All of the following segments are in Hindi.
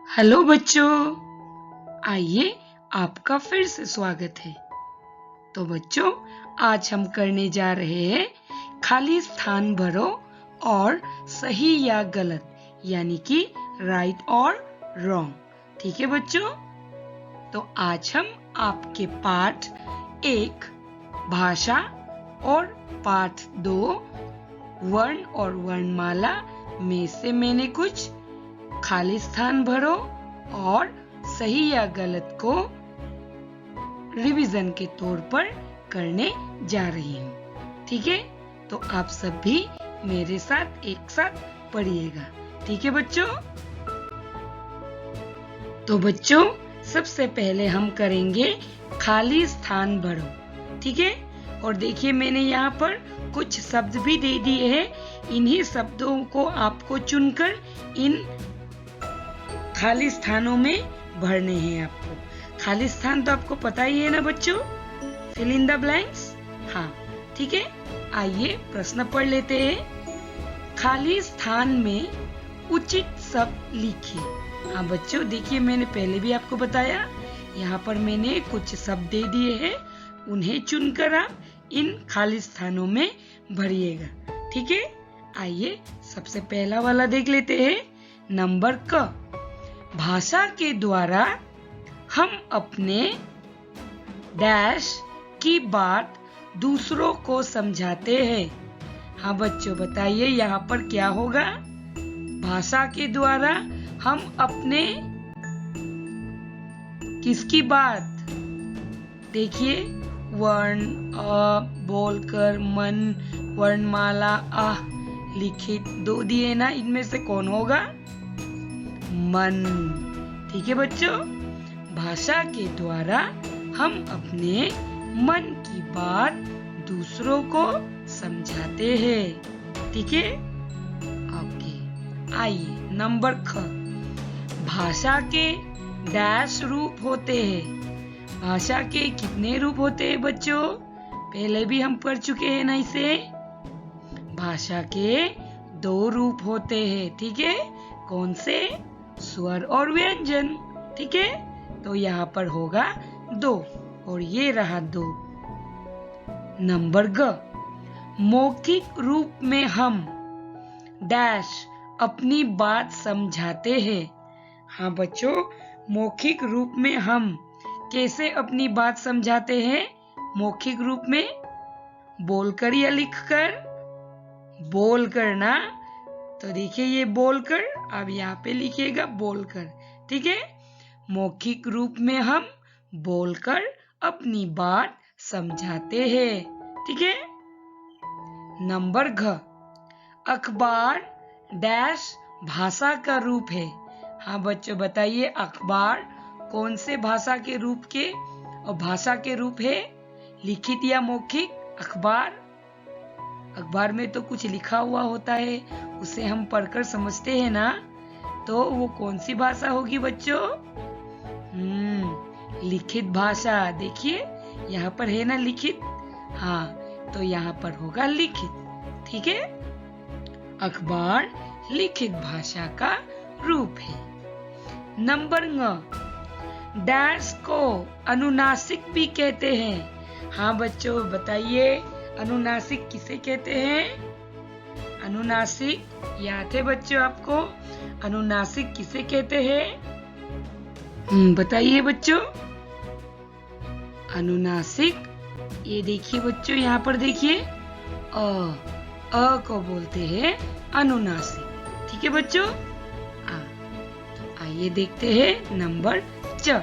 हेलो बच्चों, आइए आपका फिर से स्वागत है। तो बच्चों, आज हम करने जा रहे हैं खाली स्थान भरो और सही या गलत, यानी कि राइट और रॉन्ग। ठीक है बच्चों? तो आज हम आपके पाठ 1 भाषा और पाठ 2 वर्ण और वर्णमाला में से मैंने कुछ खाली स्थान भरो और सही या गलत को रिवीजन के तौर पर करने जा रही हूँ। ठीक है? तो आप सब भी मेरे साथ एक साथ पढ़िएगा। ठीक है बच्चों? तो बच्चों, सबसे पहले हम करेंगे खाली स्थान भरो। ठीक है? और देखिए, मैंने यहाँ पर कुछ शब्द भी दे दिए हैं। इन्हीं शब्दों को आपको चुनकर इन खाली स्थानों में भरने हैं। आपको खाली स्थान तो आपको पता ही है ना बच्चों, फिल इन द ब्लैंक्स। हाँ, ठीक है। आइए प्रश्न पढ़ लेते हैं। खाली स्थान में उचित शब्द लिखिए। हाँ बच्चों, देखिए, मैंने पहले भी आपको बताया, यहाँ पर मैंने कुछ शब्द दे दिए हैं, उन्हें चुनकर आप इन खाली स्थानों में भरिएगा। ठीक है? आइए सबसे पहला वाला देख लेते हैं। नंबर क, भाषा के द्वारा हम अपने डैश की बात दूसरों को समझाते हैं। हाँ बच्चों, बताइए यहाँ पर क्या होगा? भाषा के द्वारा हम अपने किसकी बात? देखिए, वर्ण अ बोलकर, मन, वर्णमाला अ, लिखित दो दिए ना, इनमें से कौन होगा? मन। ठीक है बच्चों? भाषा के द्वारा हम अपने मन की बात दूसरों को समझाते हैं। ठीक है? ओके। आइए नंबर ख, भाषा के डैश रूप होते हैं। भाषा के कितने रूप होते हैं बच्चों? पहले भी हम पढ़ चुके हैं ना इसे। भाषा के 2 रूप होते हैं। ठीक है? कौन से? स्वर और व्यंजन। ठीक है? तो यहाँ पर होगा 2 और ये रहा 2। नंबर ग, मौखिक रूप में हम डैश अपनी बात समझाते हैं। हाँ बच्चों, मौखिक रूप में हम कैसे अपनी बात समझाते हैं? मौखिक रूप में बोलकर या लिखकर? बोलकर ना। तो देखिए, ये बोलकर, अब यहाँ पे लिखिएगा बोलकर। ठीक है? मौखिक रूप में हम बोलकर अपनी बात समझाते हैं। ठीक है? नंबर घ, अखबार डैश भाषा का रूप है। हाँ बच्चों, बताइए, अखबार कौन से भाषा के रूप के और भाषा के रूप है? लिखित या मौखिक? अखबार, अखबार में तो कुछ लिखा हुआ होता है, उसे हम पढ़कर समझते हैं ना। तो वो कौन सी भाषा होगी बच्चों? लिखित भाषा। देखिए, यहाँ पर है ना लिखित। हाँ, तो यहाँ पर होगा लिखित। ठीक है? अखबार लिखित भाषा का रूप है। नंबर ङ, डैश को अनुनासिक भी कहते हैं। हाँ बच्चों, बताइए, अनुनासिक किसे कहते हैं? अनुनासिक याद है बच्चों आपको? अनुनासिक किसे कहते हैं? बताइए बच्चों। अनुनासिक, ये देखिए बच्चों, यहाँ पर देखिए, अ को बोलते हैं अनुनासिक। ठीक है बच्चों? तो आइए देखते हैं नंबर च,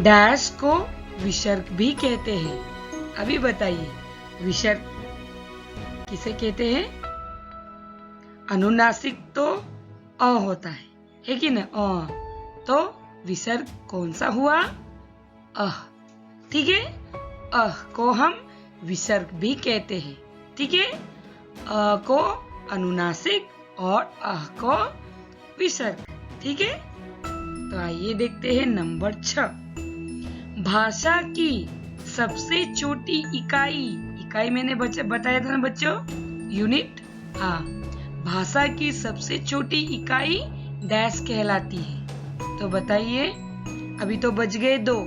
डैश को विसर्ग भी कहते हैं। अभी बताइए, विसर्ग किसे कहते हैं? अनुनासिक तो अ होता है कि ना? अ, तो विसर्ग कौन सा हुआ? अह। ठीक है? अह को हम विसर्ग भी कहते हैं। ठीक है? अ को अनुनासिक और अह को विसर्ग। ठीक है? तो आइए देखते हैं नंबर 6, भाषा की सबसे छोटी इकाई मैंने बताया था ना बच्चों, यूनिट। हाँ, भाषा की सबसे छोटी इकाई डैश कहलाती है? तो बताइए, अभी तो बच गए दो,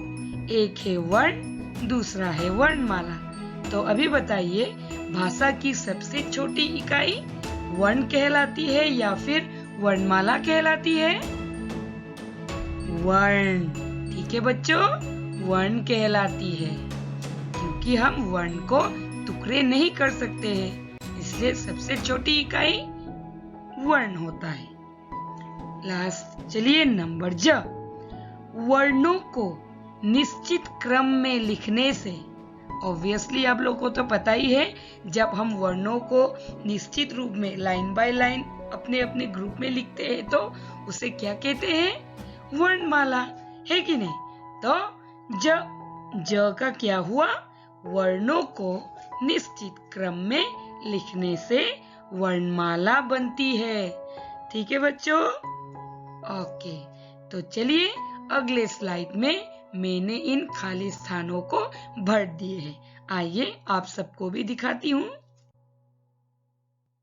एक है वर्ण, दूसरा है वर्णमाला। तो अभी बताइए, भाषा की सबसे छोटी इकाई वर्ण कहलाती है या फिर वर्णमाला कहलाती है? वर्ण। ठीक है बच्चों, वर्ण कहलाती है, क्योंकि हम वर्ण को टुकड़े नहीं कर सकते हैं, इसलिए सबसे छोटी इकाई वर्ण होता है। लास्ट, चलिए नंबर ज। वर्णों को निश्चित क्रम में लिखने से, ऑब्वियसली आप लोगों को तो पता ही है, जब हम वर्णों को निश्चित रूप में लाइन बाय लाइन अपने अपने ग्रुप में लिखते हैं तो उसे क्या कहते हैं? वर्णमाला, है कि नहीं? तो ज का क्या हुआ? वर्णों को निश्चित क्रम में लिखने से वर्णमाला बनती है। ठीक है बच्चों? ओके, तो चलिए अगले स्लाइड में मैंने इन खाली स्थानों को भर दिए हैं। आइए आप सबको भी दिखाती हूँ।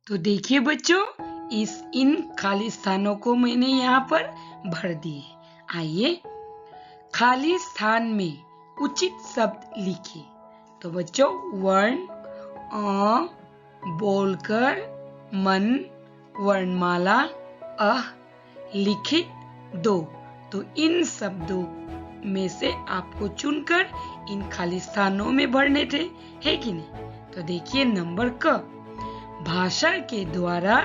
तो देखिए बच्चों, इन खाली स्थानों को मैंने यहाँ पर भर दिए। आइए खाली स्थान में उचित शब्द लिखिए। तो बच्चों, वर्ण, अ, बोलकर, मन, वर्णमाला, अह, लिखित, दो। तो इन शब्दों में से आपको चुनकर इन खाली स्थानों में भरने थे, है कि नहीं? तो देखिए नंबर क। भाषा के द्वारा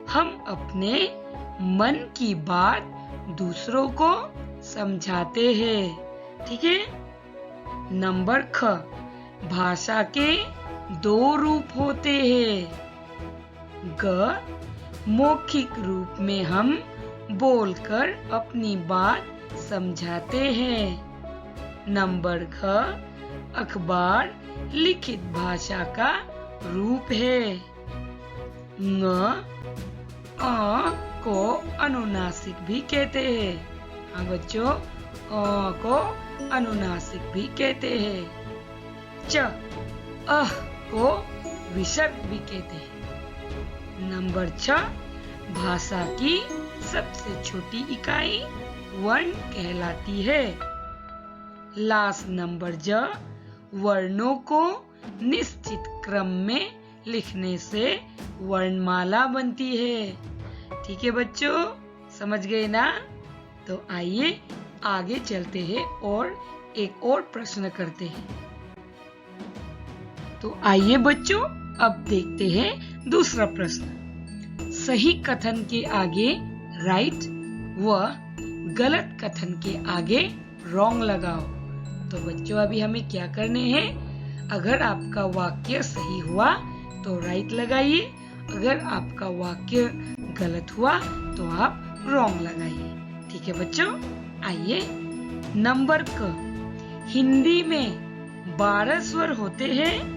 हम अपने मन की बात दूसरों को समझाते हैं। ठीक है? नंबर ख। भाषा के दो रूप होते हैं। ग, मौखिक रूप में हम बोलकर अपनी बात समझाते हैं। नंबर घ, अखबार लिखित भाषा का रूप है। ङ, अ को अनुनासिक भी कहते हैं। हाँ बच्चों, अ को अनुनासिक भी कहते हैं। च, अह को विसर्ग भी कहते हैं। नंबर 6, भाषा की सबसे छोटी इकाई वर्ण कहलाती है। लास्ट नंबर ज, वर्णों को निश्चित क्रम में लिखने से वर्णमाला बनती है। ठीक है बच्चों, समझ गए ना? तो आइए आगे चलते हैं और एक और प्रश्न करते हैं। तो आइए बच्चों, अब देखते हैं दूसरा प्रश्न। सही कथन के आगे राइट व गलत कथन के आगे रॉन्ग लगाओ। तो बच्चों, अभी हमें क्या करने हैं? अगर आपका वाक्य सही हुआ तो राइट लगाइए, अगर आपका वाक्य गलत हुआ तो आप रॉन्ग लगाइए। ठीक है बच्चों? आइए नंबर क। हिंदी में 12 स्वर होते हैं।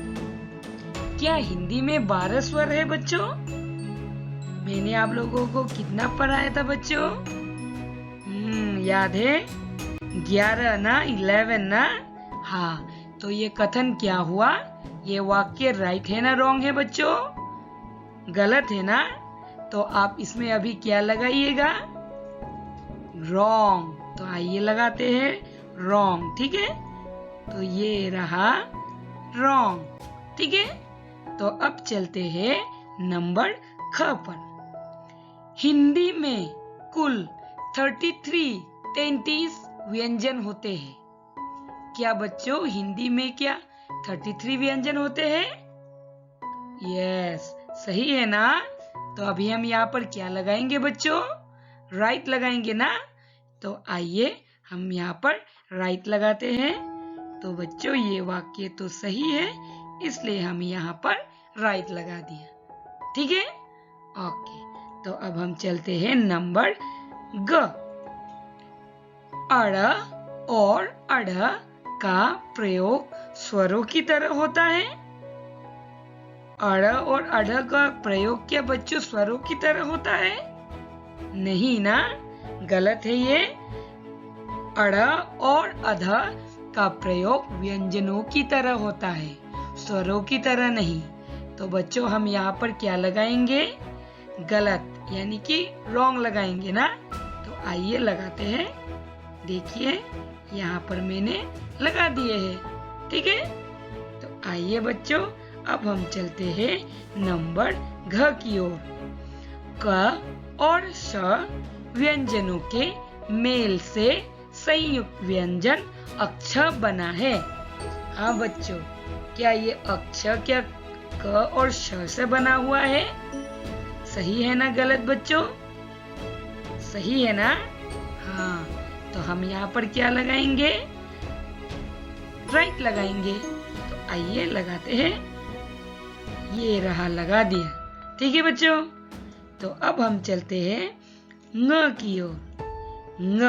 क्या हिंदी में 12 स्वर है बच्चों? मैंने आप लोगों को कितना पढ़ाया था बच्चों? याद है? 11 ना, 11 ना? हाँ, तो ये कथन क्या हुआ? ये वाक्य राइट है ना रॉन्ग है बच्चों? गलत है ना? तो आप इसमें अभी क्या लगाइएगा? रॉन्ग। तो आइए लगाते हैं रॉन्ग। ठीक है? तो ये रहा रॉन्ग। ठीक है? तो अब चलते हैं नंबर ख पर। हिंदी में कुल 33 व्यंजन होते हैं। क्या बच्चों, हिंदी में क्या 33 व्यंजन होते हैं? यस, सही है ना? तो अभी हम यहाँ पर क्या लगाएंगे बच्चों? राइट लगाएंगे ना? तो आइए हम यहाँ पर राइट लगाते हैं। तो बच्चों, ये वाक्य तो सही है, इसलिए हम यहाँ पर राइट लगा दिया। ठीक है? ओके, तो अब हम चलते हैं नंबर ग। अड़ और अढ़ का प्रयोग स्वरों की तरह होता है। अड़ और अढ़ का प्रयोग क्या बच्चों स्वरों की तरह होता है? नहीं ना, गलत है ये। अड़ और अध का प्रयोग व्यंजनों की तरह होता है, स्वरों की तरह नहीं। तो बच्चों, हम यहाँ पर क्या लगाएंगे? गलत, यानी कि रॉन्ग लगाएंगे ना। तो आइए लगाते हैं। देखिए यहाँ पर मैंने लगा दिए हैं। ठीक है, तो आइए बच्चों अब हम चलते हैं नंबर घ की ओर। क और श व्यंजनों के मेल से संयुक्त व्यंजन अक्षर बना है। हाँ बच्चों, क्या ये अक्षर क्या क और श से बना हुआ है? सही है ना गलत बच्चों? सही है ना? हाँ, तो हम यहाँ पर क्या लगाएंगे? राइट लगाएंगे। तो आइए लगाते हैं। ये रहा, लगा दिया। ठीक है बच्चों, तो अब हम चलते हैं ङ की ओर। ङ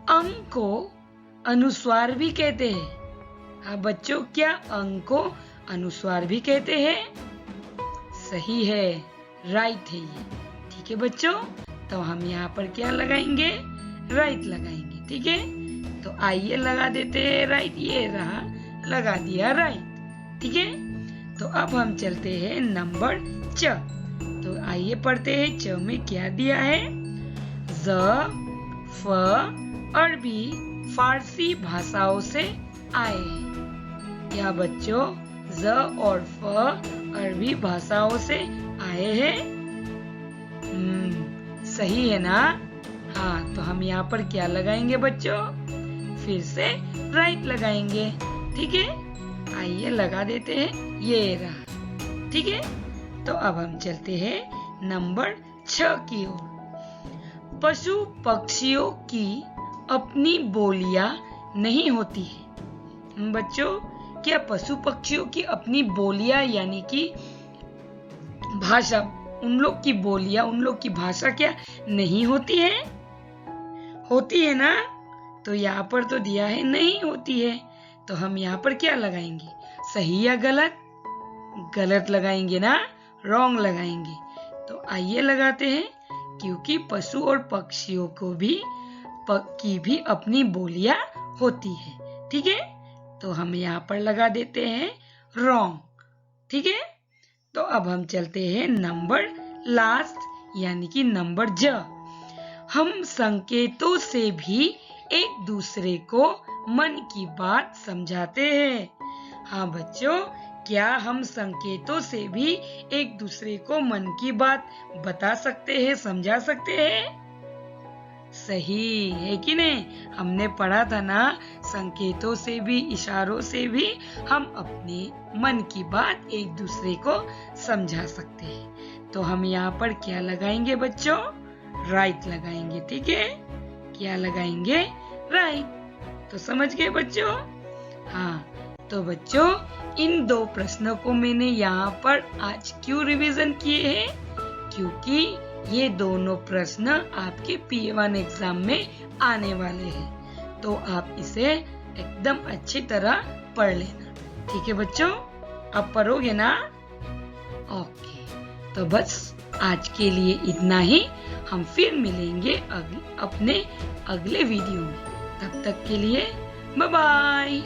अंग को अनुस्वार भी कहते हैं। हाँ बच्चों, क्या अंग को अनुस्वार भी कहते हैं? सही है, राइट है ये। ठीक है बच्चों, तो हम यहाँ पर क्या लगाएंगे? राइट लगाएंगे। ठीक है, तो आइए लगा देते हैं राइट। ये रहा, लगा दिया राइट। ठीक है, तो अब हम चलते हैं नंबर च। तो आइए पढ़ते हैं च में क्या दिया है। ज फ अरबी फारसी भाषाओं से आए हैं। क्या बच्चों ज और फ अरबी भाषाओं से आए हैं? सही है ना? हाँ, तो हम यहाँ पर क्या लगाएंगे बच्चों? फिर से राइट लगाएंगे। ठीक है, आइए लगा देते हैं। ये रहा। ठीक है, तो अब हम चलते हैं नंबर 6 की ओर। पशु पक्षियों की अपनी बोलियां नहीं होती है। बच्चों, क्या पशु पक्षियों की अपनी बोलियां यानी कि भाषा, उन लोग की बोलियां, उन लोग की भाषा क्या नहीं होती है? होती है ना? तो यहाँ पर तो दिया है नहीं होती है। तो हम यहाँ पर क्या लगाएंगे? सही या गलत? गलत लगाएंगे ना, रॉन्ग लगाएंगे। तो आइए लगाते हैं, क्योंकि पशु और पक्षियों को भी अपनी बोलियां होती है। ठीक है, तो हम यहाँ पर लगा देते हैं रॉन्ग। ठीक है, तो अब हम चलते हैं नंबर लास्ट यानी कि नंबर ज। हम संकेतों से भी एक दूसरे को मन की बात समझाते हैं। हाँ बच्चों, क्या हम संकेतों से भी एक दूसरे को मन की बात बता सकते हैं, समझा सकते हैं? सही है कि नहीं? हमने पढ़ा था ना, संकेतों से भी, इशारों से भी हम अपने मन की बात एक दूसरे को समझा सकते हैं। तो हम यहाँ पर क्या लगाएंगे बच्चों? राइट लगाएंगे। ठीक है, क्या लगाएंगे? राइट। तो समझ गए बच्चों? हाँ, तो बच्चों इन 2 प्रश्नों को मैंने यहाँ पर आज क्यों रिवीजन किए हैं? क्योंकि ये दोनों प्रश्न आपके P1 एग्जाम में आने वाले हैं। तो आप इसे एकदम अच्छी तरह पढ़ लेना। ठीक है बच्चों, अब पढ़ोगे ना? ओके, तो बस आज के लिए इतना ही। हम फिर मिलेंगे अपने अगले वीडियो में। तब तक के लिए बाय बाय।